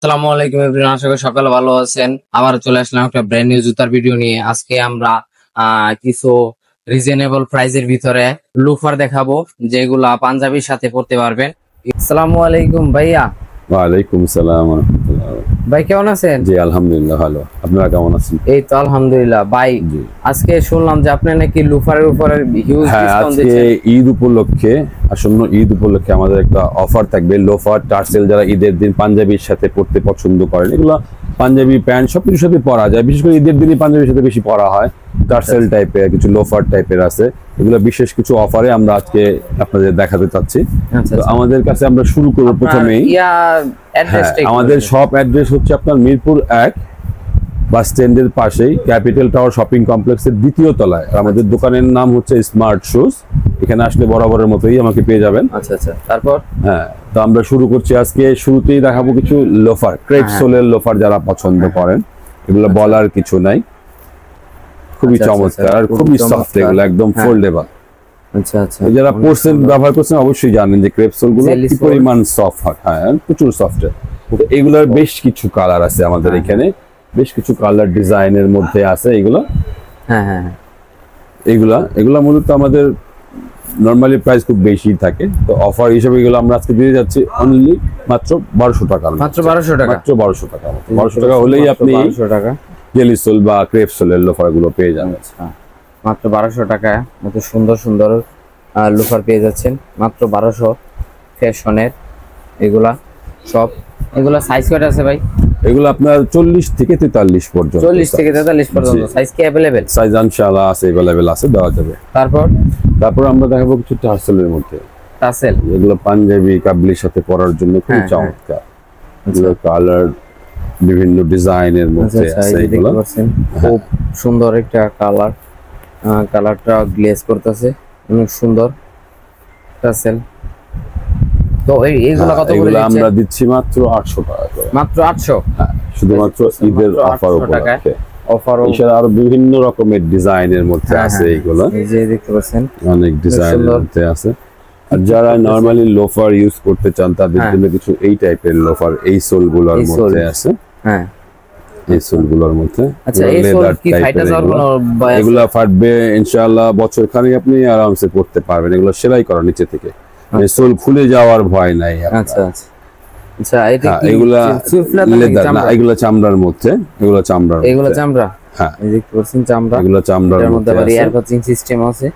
আসসালামু আলাইকুম এভরিওয়ান, আশা করি সকালে ভালো আছেন। আবার চলে আসলাম একটা ব্র্যান্ড নিউ জুতার ভিডিও নিয়ে। আজকে আমরা কিছু রিজনেবল প্রাইসের ভিতরে লুফার দেখাবো, যেগুলা পাঞ্জাবির সাথে পরতে পারবেন। আসসালামু আলাইকুম ভাইয়া। ওয়ালাইকুম আসসালাম ওয়া রাহমাতুল্লাহ। ভাই কেমন আছেন? জি আলহামদুলিল্লাহ ভালো, আপনারা কেমন আছেন? এই তো আলহামদুলিল্লাহ। ভাই আজকে শুনলাম যে আপনি নাকি লুফারের উপরে হিউজ ডিসকাউন্ট দিচ্ছেন। আজকে ঈদ উপলক্ষে, আসন্ন ঈদ উপলক্ষে আমাদের একটা অফার থাকবে। লোফার টার্সেল যারা ঈদের দিন পাঞ্জাবির সাথে পরতে পছন্দ করেন, এগুলো পাঞ্জাবি প্যান্ট সবকিছুর সাথে পরা যায়, বিশেষ করে ঈদের দিনই পাঞ্জাবির সাথে বেশি পরা হয়। টার্সেল টাইপের কিছু লোফার টাইপের আছে, এগুলো বিশেষ কিছু অফারে আমরা আজকে আপনাদের দেখাতে চাচ্ছি। তো আমাদের কাছে আমরা শুরু করব প্রথমেই। আমাদের শপ অ্যাড্রেস হচ্ছে আপনার মিরপুর 1 বাস স্ট্যান্ডের পাশেই ক্যাপিটাল টাওয়ার শপিং কমপ্লেক্সের দ্বিতীয় তলায়। আমাদের দোকানের নাম হচ্ছে স্মার্ট শুজ। এখানে আসলে বরাবরের মতোই আমাকে পেয়ে যাবেন। আচ্ছা আচ্ছা, তারপর তো আমরা শুরু করছি। আজকে শুরুতেই দেখাবো কিছু লোফার, ক্রেপ সোলের লোফার যারা পছন্দ করেন, এগুলো বলার কিছু নাই, খুবই চমৎকার আর খুবই সফট, এগুলো একদম ফোল্ডেবল। আচ্ছা আচ্ছা, যারা পোর্সেন ব্যবহার করছেন অবশ্যই জানেন যে ক্রেপ সোল গুলো কি পরিমাণ সফট হয়। হ্যাঁ, প্রচুর সফট। এগুলোর বেশ কিছু কালার আছে আমাদের এখানে, বেশ কিছু কালার ডিজাইনের মধ্যে আছে এগুলো। এগুলা মূলত আমাদের নরমালি প্রাইস খুব বেশি থাকে, তো অফার হিসেবে এগুলো আমরা আজকে দিয়ে যাচ্ছি অনলি মাত্র 1200 টাকা। মাত্র 1200 টাকা, মাত্র 1200 টাকা। 1200 টাকা হলেই আপনি 1200 টাকা জেলি সোল বা ক্রেপ সোলের লোফার গুলো পেয়ে যাবেন। মাত্র 1200 টাকায় এত সুন্দর সুন্দর লোফার পেয়ে যাচ্ছেন মাত্র 1200 ফ্যাশনের। এগুলা সব, এগুলা সাইজ কয়টা আছে ভাই? এগুলো আপনার 40 থেকে 43 পর্যন্ত। 40 থেকে 43 পর্যন্ত সাইজ কি अवेलेबल? সাইজ ইনশাআল্লাহ আছে, अवेलेबल আছে, দেওয়া যাবে। তারপর আমরা দেখাবো কিছু টার্সেলের মধ্যে। টার্সেল এগুলো পাঞ্জাবি কাবলির সাথে পরার জন্য খুব চমৎকার। এগুলো কালার বিভিন্ন ডিজাইনের মধ্যে আছে। এগুলো খুব সুন্দর একটা কালার, কালারটা গ্লেজ করতেছে, অনেক সুন্দর টার্সেল। তো এইগুলো কত করে দিচ্ছেন? আমরা দিচ্ছি মাত্র 800 টাকা করে। মাত্র 800? হ্যাঁ, শুধুমাত্র ঈদের অফার উপলক্ষে। অফার এছাড়া আরো বিভিন্ন রকমের ডিজাইনের মধ্যে আছে এগুলো, এই যে দেখতে পাচ্ছেন অনেক ডিজাইনের মধ্যে আছে। আর যারা নরমালি লোফার ইউজ করতে চান তাদের জন্য কিছু এই টাইপের লোফার এই সোলগুলোর মধ্যে আছে। হ্যাঁ, এই সোলগুলোর মধ্যে আচ্ছা, এই সোল কি ফাইটা যাওয়ার কোনো ভয় আছে? এগুলা ফাটবে ইনশাআল্লাহ, বছর খানেক আপনি আরামসে পড়তে পারবেন। এগুলো সেলাই করা নিচে থেকে, সোল খুলে যাওয়ার ভয় নাই। আচ্ছা আচ্ছা, এটা কি এগুলা লেদার না, এগুলা চামড়ার মধ্যে। এগুলা চামড়া। হ্যাঁ, এই দেখতে পাচ্ছেন চামড়া। এগুলা চামড়ার মধ্যে আবার এয়ার কাচিং সিস্টেম আছে,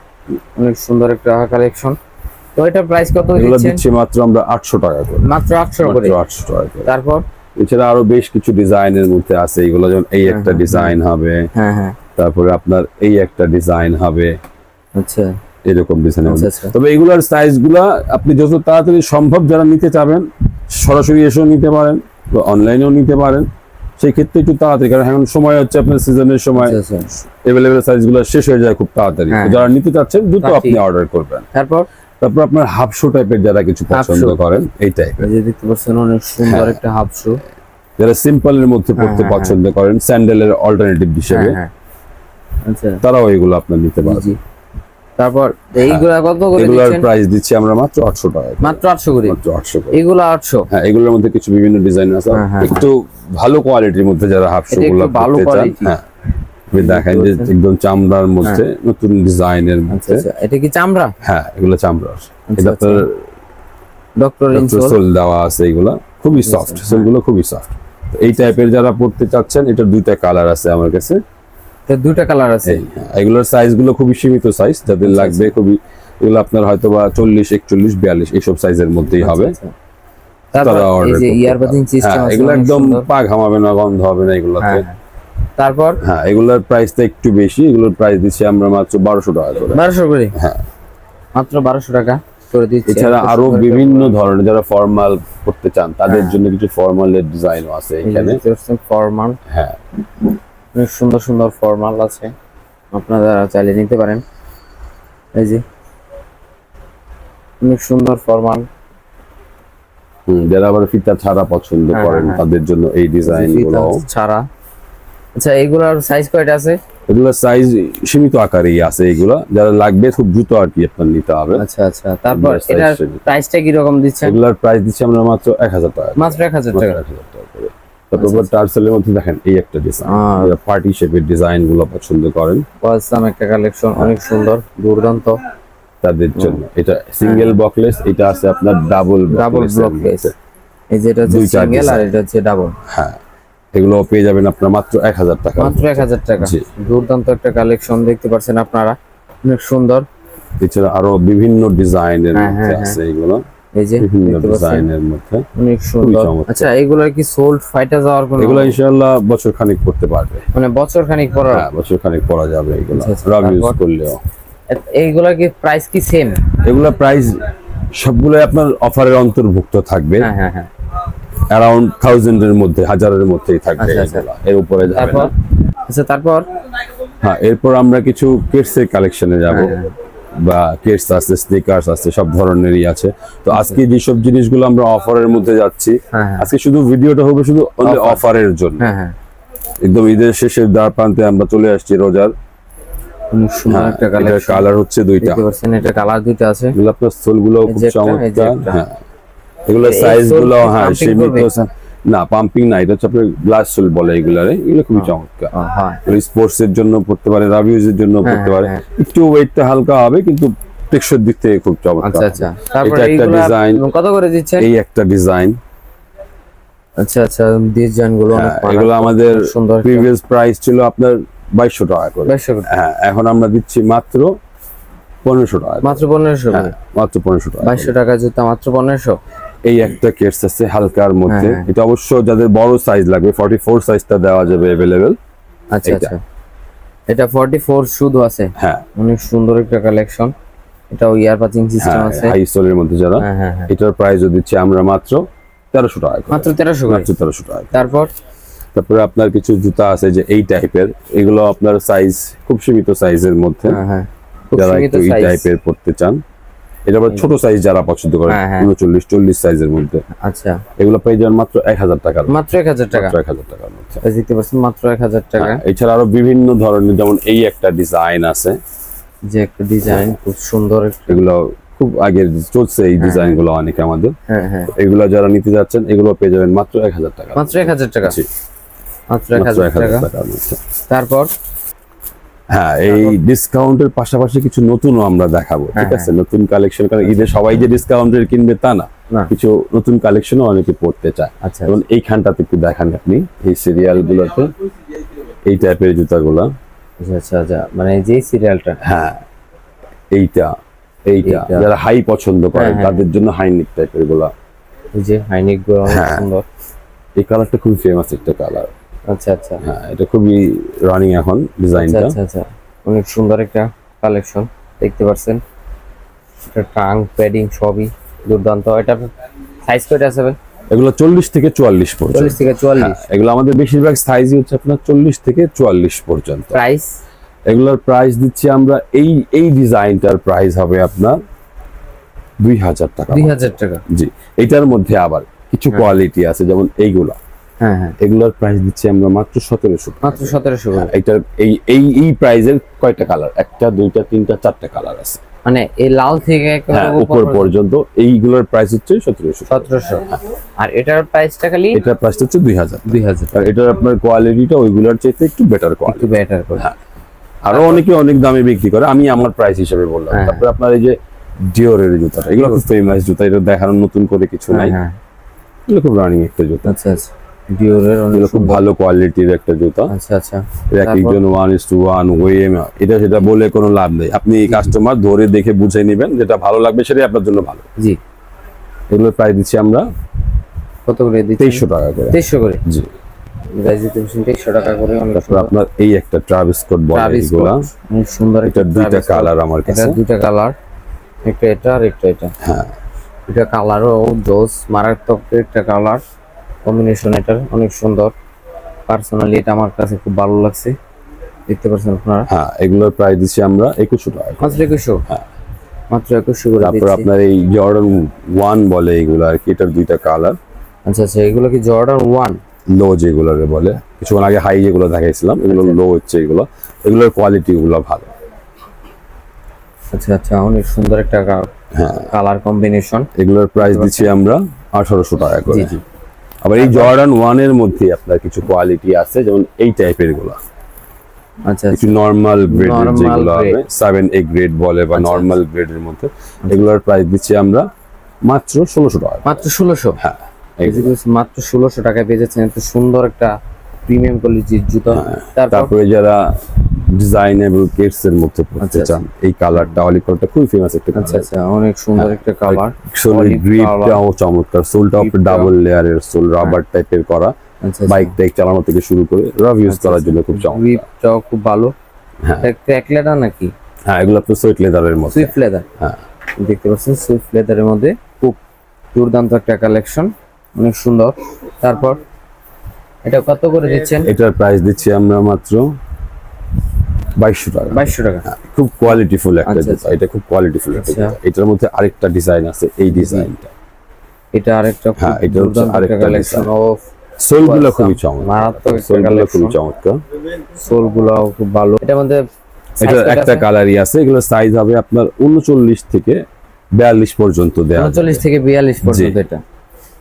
অনেক সুন্দর একটা কালেকশন। তো এটা প্রাইস কত দিচ্ছেন? এগুলা দিচ্ছি মাত্র আমরা 800 টাকা করে। মাত্র 800 করে। 800 টাকা করে। তারপর এছাড়া আরো বেশ কিছু ডিজাইনের মধ্যে আছে। এগুলো যেমন এই একটা ডিজাইন হবে, তারপরে আপনার এই একটা ডিজাইন হবে। আচ্ছা, এরকম ডিজাইন হবে। তবে এগুলার সাইজ গুলা আপনি যত তাড়াতাড়ি সম্ভব যারা নিতে চাবেন সরাসরি এসেও নিতে পারেন, অনলাইনেও নিতে পারেন। সেই ক্ষেত্রে একটু তাড়াতাড়ি, কারণ এখন সময় হচ্ছে আপনার সিজনের সময়, अवेलेबल সাইজ গুলো শেষ হয়ে যায় খুব তাড়াতাড়ি। যারা নিতে চাচ্ছেন দ্রুত আপনি অর্ডার করবেন। তারপর আপনার হাফ শু টাইপের যারা কিছু পছন্দ করেন, এই টাইপের যে দেখতে পাচ্ছেন অনেক সুন্দর একটা হাফ শু। যারা সিম্পল এর মধ্যে পড়তে পছন্দ করেন স্যান্ডেলের অল্টারনেটিভ হিসেবে, আচ্ছা, তারাও এগুলো আপনি নিতে পারবেন। তারপর এইগুলা কত করে দিচ্ছেন? এগুলোর প্রাইস দিচ্ছি আমরা মাত্র 800 টাকা। মাত্র 800 করে? মাত্র 800 করে। এগুলা 800? হ্যাঁ, এগুলোর মধ্যে কিছু বিভিন্ন ডিজাইন আছে, একটু ভালো কোয়ালিটির মধ্যে যারা হাফ শু গুলো পড়তে চান। হ্যাঁ, আপনি দেখেন যে একদম চামড়ার মধ্যে নতুন ডিজাইনের মধ্যে। আচ্ছা, এটা কি চামড়া? হ্যাঁ, এগুলো চামড়া। এটা আপনার ডক্টর ইনসোল দেওয়া আছে। এগুলো খুবই সফট, সোলগুলো খুবই সফট। এই টাইপের যারা পড়তে চাচ্ছেন, এটার দুইটা কালার আছে আমার কাছে। দুইটা কালার আছে। এগুলোর সাইজ গুলো খুবই সীমিত সাইজ, যাদের লাগবে খুবই, এগুলো আপনার হয়তোবা 40, 41, 42 এইসব সাইজের মধ্যেই হবে। তারপর এই যে ইয়ারবাদিং সিস্টেম আছে, এগুলো একদম পা ঘামাবে না, গন্ধ হবে না এগুলোতে। তারপর এগুলোর প্রাইসটা একটু বেশি। এগুলোর প্রাইস দিচ্ছি আমরা মাত্র 1200 টাকা করে। 1200 করে? হ্যাঁ, মাত্র 1200 টাকা করে দিচ্ছি। এছাড়া আরো বিভিন্ন ধরনের যারা ফর্মাল করতে চান তাদের জন্য কিছু ফর্মালের ডিজাইনও আছে এখানে। ফর্মাল, হ্যাঁ, অনেক সুন্দর সুন্দর ফর্মাল আছে, আপনারা চাইলে নিতে পারেন। এই যে অনেক সুন্দর ফর্মাল। যারা আবার ফিতা ছাড়া পছন্দ করেন তাদের জন্য এই ডিজাইন গুলো ছাড়া। আচ্ছা, এগুলোর সাইজ কয়টা আছে? এগুলোর সাইজ সীমিত আকারেই আছে। এগুলো যারা লাগবে খুব দ্রুত আর কি আপনার নিতে হবে। আচ্ছা আচ্ছা, তারপর এটার প্রাইসটা কি রকম দিচ্ছেন? এগুলোর প্রাইস দিচ্ছি আমরা মাত্র 1000 টাকা। মাত্র 1000 টাকা। তারপর টার্সেলের মধ্যে দেখেন এই একটা ডিজাইন, পার্টি শেপের ডিজাইন গুলো পছন্দ করেন, অসাম একটা কালেকশন, অনেক সুন্দর, দুর্দান্ত তাদের জন্য। এটা সিঙ্গেল বকলেস, এটা আছে আপনার ডাবল ব্লকলেস। এই যে এটা হচ্ছে সিঙ্গেল আর এটা হচ্ছে ডাবল। হ্যাঁ, এগুলো পেয়ে যাবেন আপনারা মাত্র 1000 টাকা। মাত্র 1000 টাকা। দুর্দান্ত একটা কালেকশন দেখতে পাচ্ছেন আপনারা, অনেক সুন্দর। এছাড়া আরো বিভিন্ন ডিজাইনের মধ্যে আছে এগুলো, এই যে বিভিন্ন ডিজাইনের মধ্যে অনেক সুন্দর। আচ্ছা, এগুলা কি সোল্ড ফাইটা যাওয়ার কোনো? এগুলো ইনশাআল্লাহ বছর খানিক পড়তে পারবে, মানে বছর খানিক পরা? হ্যাঁ, বছর খানিক পরা যাবে এগুলো রাব ইউজ করলেও। এইগুলা কি প্রাইস কি সেম? এগুলা প্রাইস সবগুলো আপনার অফারের অন্তর্ভুক্ত থাকবে। হ্যাঁ হ্যাঁ হ্যাঁ, অ্যারাউন্ড 1000 এর মধ্যে, 1000 এর মধ্যেই থাকবে এগুলা, এর উপরে যাবে না। আচ্ছা, তারপর হ্যাঁ, এরপর আমরা কিছু কিডসের কালেকশনে যাব, বা কিডস আছে, স্নিকার্স আছে, সব ধরনেরই আছে। তো আজকে যেসব জিনিসগুলো আমরা অফারের মধ্যে যাচ্ছি, আজকে শুধু ভিডিওটা হবে শুধু অনলি অফারের জন্য। একদম ঈদের শেষের দ্বার প্রান্তে আমরা চলে আসছি রোজার। সুন্দর একটা কালেকশন, কালার হচ্ছে দুইটা, দেখতে পাচ্ছেন এটা কালার দুইটা আছে। এগুলো আপনার সোলগুলো খুব চমৎকার। হ্যাঁ, এগুলো সাইজগুলো হ্যাঁ সীমিত, না পাম্পিং না, এটা হচ্ছে আপনার গ্লাস সোল বলে এগুলারে। এগুলো খুবই চমৎকার, স্পোর্টস এর জন্য পড়তে পারে, রাবিউজের জন্য পড়তে পারে। একটু ওয়েটটা হালকা হবে কিন্তু টেক্সচার দিক থেকে খুব চমৎকার। আচ্ছা আচ্ছা, তারপর এটা একটা ডিজাইন, কত করে দিচ্ছেন? এই একটা ডিজাইন। আচ্ছা আচ্ছা, ডিজাইন গুলো অনেক ভালো। এগুলো আমাদের প্রিভিয়াস প্রাইস ছিল আপনার 2200 টাকা করে। 2200 টাকা। হ্যাঁ, এখন আমরা দিচ্ছি মাত্র 1500 টাকা। মাত্র 1500 টাকা? মাত্র 1500 টাকা। 2200 টাকা জুতা মাত্র 1500। এই একটা কেস আছে হালকার মধ্যে, এটা অবশ্য যাদের বড় সাইজ লাগবে 44 সাইজটা দেওয়া যাবে अवेलेबल। আচ্ছা আচ্ছা, এটা 44 শুধু আছে? হ্যাঁ, অনেক সুন্দর একটা কালেকশন। এটা ইয়ার পাচিং সিস্টেম আছে, হাই সোলের মধ্যে যারা। এটার প্রাইসও দিচ্ছি আমরা মাত্র 1300 টাকা। মাত্র 1300 করে? মাত্র 1300 টাকা। তারপর আপনার কিছু জুতা আছে যে এই টাইপের, এগুলো আপনার সাইজ খুব সীমিত সাইজের মধ্যে, যারা একটু এই টাইপের পড়তে চান। এটা আবার ছোট সাইজ যারা পছন্দ করে, 39-40 সাইজের মধ্যে। আচ্ছা, এগুলো পেয়ে যাবেন মাত্র 1000 টাকা। মাত্র 1000 টাকা? 1000 টাকার মধ্যে দেখতে পাচ্ছেন, মাত্র 1000 টাকা। এছাড়া আরো বিভিন্ন ধরনের, যেমন এই একটা ডিজাইন আছে, যে একটা ডিজাইন খুব সুন্দর। এগুলো খুব আগের চলছে এই ডিজাইন গুলো অনেক আমাদের। এগুলো যারা নিতে যাচ্ছেন এগুলো পেয়ে যাবেন মাত্র 1000 টাকা। মাত্র 1000 টাকা? মাত্র 1000 টাকা। তারপর হ্যাঁ, এই ডিসকাউন্টের পাশাপাশি কিছু নতুনও আমরা দেখাবো, ঠিক আছে? নতুন কালেকশন, কারণ ঈদে সবাই যে ডিসকাউন্টের কিনবে তা না, কিছু নতুন কালেকশনও অনেকে পড়তে চায়। আচ্ছা, যেমন এইখানটাতে একটু দেখান আপনি, এই সিরিয়াল গুলোতে এই টাইপের জুতাগুলা। আচ্ছা আচ্ছা, মানে যে সিরিয়ালটা, হ্যাঁ এইটা যারা হাই পছন্দ করে তাদের জন্য হাইনিক টাইপের গুলা। এই যে হাইনিক গুলো অনেক সুন্দর। এই কালারটা খুব ফেমাস একটা কালার। আচ্ছা আচ্ছা, হ্যাঁ, এটা খুবই রানিং এখন ডিজাইনটা। আচ্ছা আচ্ছা, অনেক সুন্দর একটা কালেকশন দেখতে পাচ্ছেন। এটা টাং প্যাডিং সবই দুর্দান্ত। এটা সাইজ কয়টা আছে ভাই? এগুলো 40 থেকে 44 পর্যন্ত। 40 থেকে 44? এগুলো আমাদের বেশিরভাগ সাইজই হচ্ছে আপনার 40 থেকে 44 পর্যন্ত। প্রাইস? এগুলোর প্রাইস দিচ্ছি আমরা, এই ডিজাইনটার প্রাইস হবে আপনার 2000 টাকা। 2000 টাকা? জি। এটার মধ্যে আবার কিছু কোয়ালিটি আছে, যেমন এইগুলা। এগুলোর প্রাইস দিচ্ছি আমরা মাত্র 1700। মাত্র 1700? এটার এই প্রাইজের কয়টা কালার? একটা, দুইটা, তিনটা, চারটা কালার আছে। মানে এই লাল থেকে উপর পর্যন্ত এইগুলোর প্রাইস হচ্ছে 1700। 1700। আর এটার প্রাইসটা খালি? এটার প্রাইসটা হচ্ছে 2000। 2000। আর এটার আপনার কোয়ালিটিটা ওইগুলোর চাইতে একটু বেটার কোয়ালিটি। বেটার করে? হ্যাঁ। আরো অনেকে অনেক দামে বিক্রি করে, আমি আমার প্রাইস হিসেবে বললাম। তারপরে আপনার এই যে ডিওরের জুতাটা, এগুলো খুব ফেমাস জুতা, এটা দেখানোর নতুন করে কিছু নাই। এগুলো খুব রানিং একটা জুতা। আচ্ছা আচ্ছা, ডিওরের অনেক খুব ভালো কোয়ালিটির একটা জুতা। আচ্ছা আচ্ছা, একজন 1:1 ওয়ে, এটা সেটা বলে কোনো লাভ নেই। আপনি কাস্টমার ধরে দেখে বুঝে নেবেন, যেটা ভালো লাগবে সেটাই আপনার জন্য ভালো। জি। এগুলোর প্রাইস দিচ্ছি আমরা কত করে দিচ্ছি? 2300 টাকা করে। 2300 করে? জি। গাইজ দিতে 2300 টাকা করে। তারপর আপনার এই একটা ট্রাভিস স্কট বলে, এগুলা অনেক সুন্দর। এটা দুইটা কালার আমার কাছে। এটা দুইটা কালার, একটা এটা আর একটা এটা। হ্যাঁ, এটা কালারও জোস, মারাত্মক একটা কালার কম্বিনেশন। এটা অনেক সুন্দর, পার্সোনালি এটা আমার কাছে খুব ভালো লাগছে, দেখতে পাচ্ছেন আপনারা। হ্যাঁ, এগুলোর প্রাইস দিচ্ছি আমরা 2100 টাকা। মাত্র 2100? হ্যাঁ, মাত্র 2100 করে। তারপর আপনার এই জর্ডান 1 বলে এগুলো আর কি, এটার দুইটা কালার। আচ্ছা আচ্ছা, এগুলো কি জর্ডান 1 লো যেগুলোরে বলে? কিছুক্ষণ আগে হাই যেগুলো দেখাইছিলাম, এগুলো লো হচ্ছে। এগুলোর কোয়ালিটি গুলো ভালো। আচ্ছা আচ্ছা, অনেক সুন্দর একটা কালার কম্বিনেশন। এগুলোর প্রাইস দিচ্ছি আমরা 1800 টাকা করে। জি জি। আবার এই জর্ডান 1 এর মধ্যে আপনার কিছু কোয়ালিটি আছে, যেমন এই টাইপের গুলা, আচ্ছা কিছু নরমাল গ্রেড Normal যেগুলো হবে grade। 7A গ্রেড বলে বা নরমাল গ্রেডের মধ্যে, এগুলোর প্রাইস দিচ্ছি আমরা মাত্র 1600 টাকা। মাত্র 1600। হ্যাঁ, এই যে মাত্র 1600 টাকায় পেয়ে যাচ্ছেন এত সুন্দর একটা প্রিমিয়াম কোয়ালিটির জুতো। তারপরে যারা ডিজাইনেবল কিডস এর মধ্যে পড়তে আচ্ছা, চান, এই কালারটা অলিভ কালারটা খুবই ফেমাস একটা আচ্ছা আচ্ছা, অনেক সুন্দর একটা কালার। সোলের গ্রিপটাও চমৎকার, সোলটা উপরে ডাবল লেয়ারের সোল, রাবার টাইপের করা, আচ্ছা বাইক টাইক চালানো থেকে শুরু করে রাফ ইউজ করার জন্য খুব চমৎকার। গ্রিপটাও খুব ভালো। হ্যাঁ। ক্র্যাক লেদার নাকি? হ্যাঁ, এগুলো আপনার সুইট লেদারের মধ্যে। Swift leather. হ্যাঁ, দেখতে পাচ্ছেন সুইফট লেদারের মধ্যে খুব দুর্দান্ত একটা কালেকশন, অনেক সুন্দর। তারপর এটা কত করে দিচ্ছেন? এটার প্রাইস দিচ্ছি আমরা মাত্র 2200 টাকা। 2200 টাকা। খুব কোয়ালিটিফুল একটা আচ্ছা, জুতা, এটা খুব কোয়ালিটিফুল একটা আচ্ছা। জুতা। এটার মধ্যে আরেকটা ডিজাইন আছে, এই ডিজাইনটা। এটা আরেকটা হ্যাঁ, এটা হচ্ছে দুর্দান্ত আরেকটা কালেকশন অফ সোলগুলো খুবই চমৎকার, মারাত্মক একটা সোলগুলো খুবই কালেকশন। চমৎকার। সোলগুলোও খুব ভালো। এটার মধ্যে এটা একটা কালারই আছে, এগুলো সাইজ হবে আপনার 39 থেকে 42 পর্যন্ত দেয়া যাবে। 39 থেকে 42 পর্যন্ত। এটা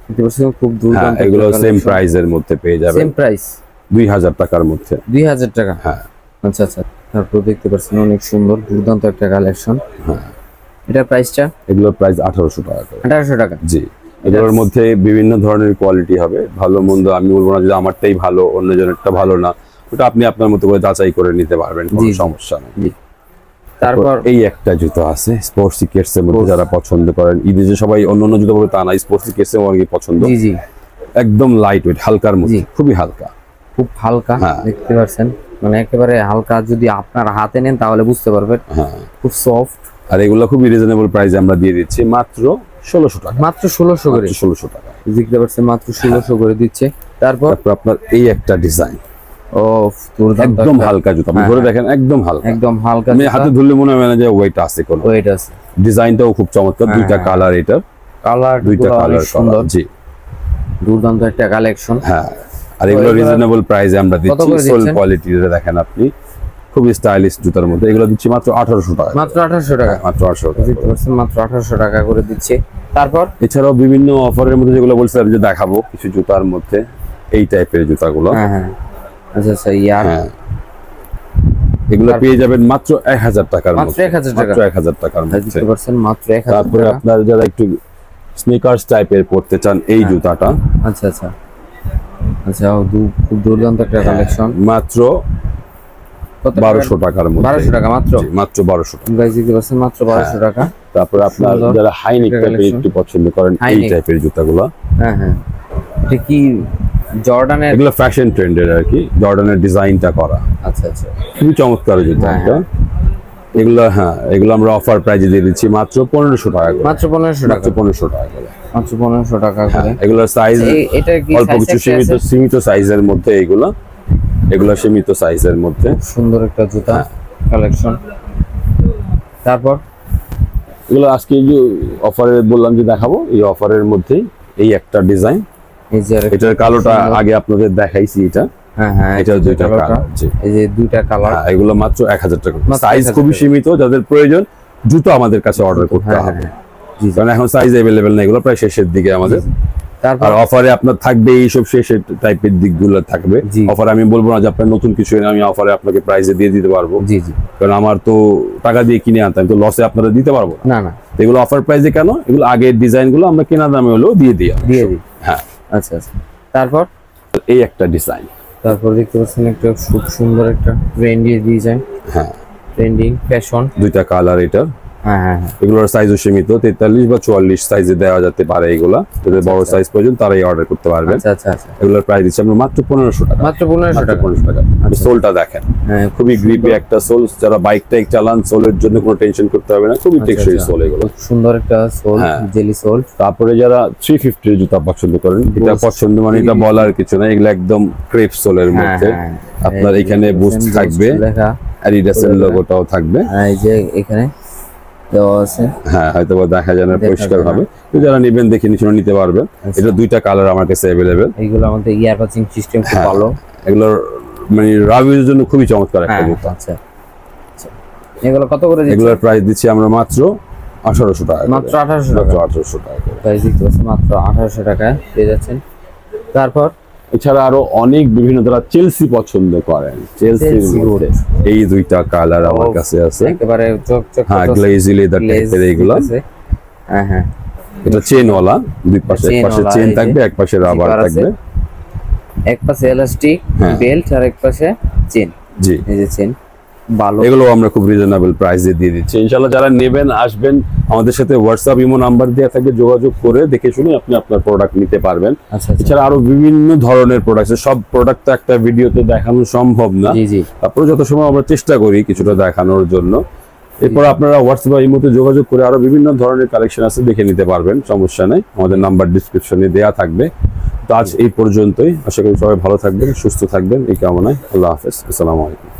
দেখতে পাচ্ছেন খুব হ্যাঁ, দুর্দান্ত। এগুলো সেম প্রাইসের মধ্যে পেয়ে যাবেন, সেম প্রাইস 2000 টাকার মধ্যে। 2000 টাকা। হ্যাঁ, আচ্ছা আচ্ছা। তারপর দেখতে পাচ্ছেন অনেক সুন্দর দুর্দান্ত একটা কালেকশন। হ্যাঁ, এটার প্রাইসটা এগুলোর প্রাইস 1800 টাকা করে। 1800 টাকা। জি, এগুলোর মধ্যে বিভিন্ন ধরনের কোয়ালিটি হবে, ভালো মন্দ আমি বলবো না যে আমারটাই ভালো অন্যজনেরটা ভালো না, ওটা আপনি আপনার মতো করে যাচাই করে নিতে পারবেন, কোনো জি, জি। সমস্যা নেই। জি। তারপর এই একটা জুতো আছে স্পোর্টস কিডস এর মধ্যে, যারা পছন্দ করেন, ঈদে যে সবাই অন্য অন্য জুতো পরে তা না, স্পোর্টস কিডস এর অনেক পছন্দ। জি জি, একদম লাইট ওয়েট, হালকার মধ্যে, জি। খুবই হালকা। খুব হালকা। হ্যাঁ। দেখতে পাচ্ছেন মানে একেবারে হালকা, যদি আপনার হাতে নেন তাহলে বুঝতে পারবেন। হ্যাঁ, খুব সফট। আর এগুলো খুবই রিজনেবল প্রাইসে আমরা দিয়ে দিচ্ছি মাত্র 1600 টাকা। মাত্র 1600 করে। 1600 টাকা। দেখতে পাচ্ছেন মাত্র 1600 করে দিচ্ছে। তারপর তারপর আপনার এই একটা ডিজাইন, ও দুর্দান্ত একদম একটা- হালকা জুতো, আপনি হ্যাঁ, ধরে দেখেন একদম হালকা, একদম হালকা। আপনি হাতে ধরলে মনে হবে না যে ওয়েট আছে কোনো। ওয়েট আছে। ডিজাইনটাও খুব চমৎকার, হ্যাঁ, দুইটা হ্যাঁ। কালার, এটার কালার দুইটা কালার সুন্দর। জি। দুর্দান্ত একটা কালেকশন। হ্যাঁ, আর এগুলো এগুলো রিজনেবল প্রাইসে আমরা দিচ্ছি। করে সোল দিচ্ছেন? কোয়ালিটি দেখেন আপনি, খুবই স্টাইলিশ জুতার মধ্যে, এগুলো দিচ্ছি মাত্র 1800 টাকা। মাত্র 1800 টাকা। মাত্র 1800 টাকা। দেখতে পাচ্ছেন মাত্র 1800 টাকা করে দিচ্ছে। তারপর এছাড়াও বিভিন্ন অফারের মধ্যে যেগুলো বলছিলাম যে দেখাবো কিছু জুতার মধ্যে, এই টাইপের জুতাগুলো। হ্যাঁ হ্যাঁ, আচ্ছা আচ্ছা, ইয়ার হ্যাঁ, এগুলো পেয়ে যাবেন মাত্র 1000 টাকার মাত্র মধ্যে। 1000 টাকা। মাত্র 1000 টাকার মধ্যে। দেখতে পাচ্ছেন মাত্র 1000 তারপরে টাকা। আপনার যারা একটু স্নিকার্স টাইপের পড়তে চান, এই জুতাটা আচ্ছা আচ্ছা আচ্ছা, খুব দুর্দান্ত একটা কালেকশন। মাত্র কত 1200 টাকার মধ্যে। 1200 টাকা মাত্র। জি, মাত্র 1200 টাকা। গাইস দেখতে পাচ্ছেন মাত্র 1200 টাকা। তারপরে আপনার সুন্দর যারা হাইনেক একটা টাইপের collection। একটু পছন্দ করেন, High এই neck। টাইপের জুতাগুলো, হ্যাঁ হ্যাঁ, এটা কি জর্ডানের? এগুলো ফ্যাশন ট্রেন্ডের আর কি, জর্ডানের ডিজাইনটা করা, আচ্ছা আচ্ছা, খুবই চমৎকার জুতা হ্যাঁ, একটা। এগুলো হ্যাঁ, এগুলো আমরা অফার প্রাইজে দিয়ে দিচ্ছি মাত্র 1500 টাকা করে। মাত্র 1500 টাকা। মাত্র 1500 টাকা করে। মাত্র 1500 টাকা করে। এগুলোর সাইজ এটা কি অল্প size কিছু একটা আছে? সীমিত সাইজের মধ্যে, এগুলো সীমিত সাইজের মধ্যে। সুন্দর একটা জুতা হ্যাঁ। কালেকশন। তারপর এগুলো আজকে যে অফারে বললাম যে দেখাবো, এই অফারের মধ্যেই এই একটা ডিজাইন, এই যে আরেকটা এটার কালোটা সুন্দর। আগে আপনাদের দেখাইছি, এটা হ্যাঁ হ্যাঁ, এটার দুইটা কালারটা। কালার। জি, এই যে দুইটা কালার। হ্যাঁ, এগুলো মাত্র 1000 টাকা। মাত্র সাইজ 1000 খুবই টাকা। সীমিত, যাদের প্রয়োজন দ্রুত আমাদের কাছে অর্ডার করতে হ্যাঁ, হবে, হ্যাঁ, জি জি। কারণ এখন সাইজ অ্যাভেলেবেল না, এগুলো প্রায় শেষের দিকে আমাদের। তারপর আর অফারে আপনার থাকবে এইসব শেষের টাইপের দিকগুলো থাকবে। জি। অফারে আমি বলবো না যে আপনার নতুন কিছু এনে আমি অফারে আপনাকে প্রাইসে দিয়ে দিতে পারবো, জি জি, কারণ আমার তো টাকা দিয়ে কিনে আনতে, আমি তো লসে আপনারা দিতে পারবো না। না না, তো এগুলো অফার প্রাইসে কেন, এগুলো আগের ডিজাইনগুলো আমরা কেনা দামে হলেও দিয়ে দিই। দিয়ে দিই। হ্যাঁ, আচ্ছা আচ্ছা। তারপর এই একটা ডিজাইন। তারপর দেখতে পাচ্ছেন একটা খুব সুন্দর একটা ট্রেন্ডি ডিজাইন, হ্যাঁ, ট্রেন্ডিং ফ্যাশন। দুইটা কালার এটা। হ্যাঁ হ্যাঁ হ্যাঁ, এগুলোর সাইজও সীমিত, 43 বা 44 সাইজে দেওয়া যেতে পারে। এগুলা যাদের বড় সাইজ প্রয়োজন তারাই অর্ডার করতে পারবেন। আচ্ছা আচ্ছা আচ্ছা। এগুলোর প্রাইস দিচ্ছি আমরা মাত্র 1500 টাকা। মাত্র 1500 টাকা। 1500 টাকা। সোলটা দেখেন, হ্যাঁ, খুবই গ্রিপি একটা সোল, যারা বাইক টাইক চালান সোলের জন্য কোনো টেনশন করতে হবে না, খুবই টেকসই আচ্ছা। সোল এগুলো। সুন্দর একটা সোল, হ্যাঁ। Jelly soul. তারপরে যারা 350 জুতা পছন্দ করেন, এটা পছন্দ মানে এটা বলার কিছু না, এগুলো একদম ক্রেপ সোলের মধ্যে। হ্যাঁ, আপনার এখানে বুস্ট থাকবে, লেখা। অ্যাডিডাসের লোগোটাও থাকবে। এই যে এখানে দেওয়া আছে। হ্যাঁ, হয়তো বা দেখা যায় না দেখা পরিষ্কার যায় না। ভাবে, তো যারা নেবেন দেখে নিশ্চয় নিতে পারবেন। আচ্ছা। এটা দুইটা কালার আমার কাছে অ্যাভেলেবেল। এইগুলো আমাদের ইয়ার পাচিং সিস্টেম খুব হ্যাঁ। ভালো। এগুলোর মানে রাভিউর জন্য খুবই চমৎকার একটা হ্যাঁ, জুতা। আচ্ছা আচ্ছা। এগুলো কত করে দিচ্ছেন? এগুলোর প্রাইস দিচ্ছি আমরা মাত্র 1800 টাকা করে। মাত্র 1800 মাত্র টাকা। 1800 টাকা করে। প্রাইস দেখতে পাচ্ছেন মাত্র 1800 টাকায় পেয়ে যাচ্ছেন। তারপর এছাড়া আরো অনেক বিভিন্ন যারা চেলসি পছন্দ করেন, চেলসির চেলসি মধ্যে এই দুইটা কালার আমার ও, কাছে আছে। একেবারে চকচক হ্যাঁ, গ্লেজি লেদার টাইপের এইগুলো। হ্যাঁ হ্যাঁ, এটা চেনওয়ালা, দুই পাশে, এক পাশে চেনওয়ালা, চেন এই যে থাকবে, এক পাশে রাবার zipper আছে। থাকবে। এক পাশে এলাস্টিক হ্যাঁ। বেল্ট আর এক পাশে চেন, জি, এই যে চেন ভালো। এগুলো আমরা খুব রিজনেবল প্রাইসে দিয়ে দিচ্ছি। ইনশাআল্লাহ যারা নেবেন আসবেন, আমাদের সাথে হোয়াটসঅ্যাপ ইমো নাম্বার দেওয়া থাকবে, যোগাযোগ করে দেখে শুনে আপনি আপনার প্রোডাক্ট নিতে পারবেন। আচ্ছা এছাড়া আরো বিভিন্ন ধরনের প্রোডাক্ট আছে, সব প্রোডাক্ট তো একটা ভিডিওতে দেখানো সম্ভব না, জি জি, তারপরে যত সময় আমরা চেষ্টা করি কিছুটা দেখানোর জন্য। এরপর আপনারা হোয়াটসঅ্যাপ বা ইমোতে যোগাযোগ করে আরো বিভিন্ন ধরনের কালেকশন আছে, দেখে নিতে পারবেন, সমস্যা নেই। আমাদের নাম্বার ডিসক্রিপশনে দেয়া থাকবে। তো আজ এই পর্যন্তই, আশা করি সবাই ভালো থাকবেন, সুস্থ থাকবেন, এই কামনায়। আল্লাহ হাফেজ, আসসালামু আলাইকুম।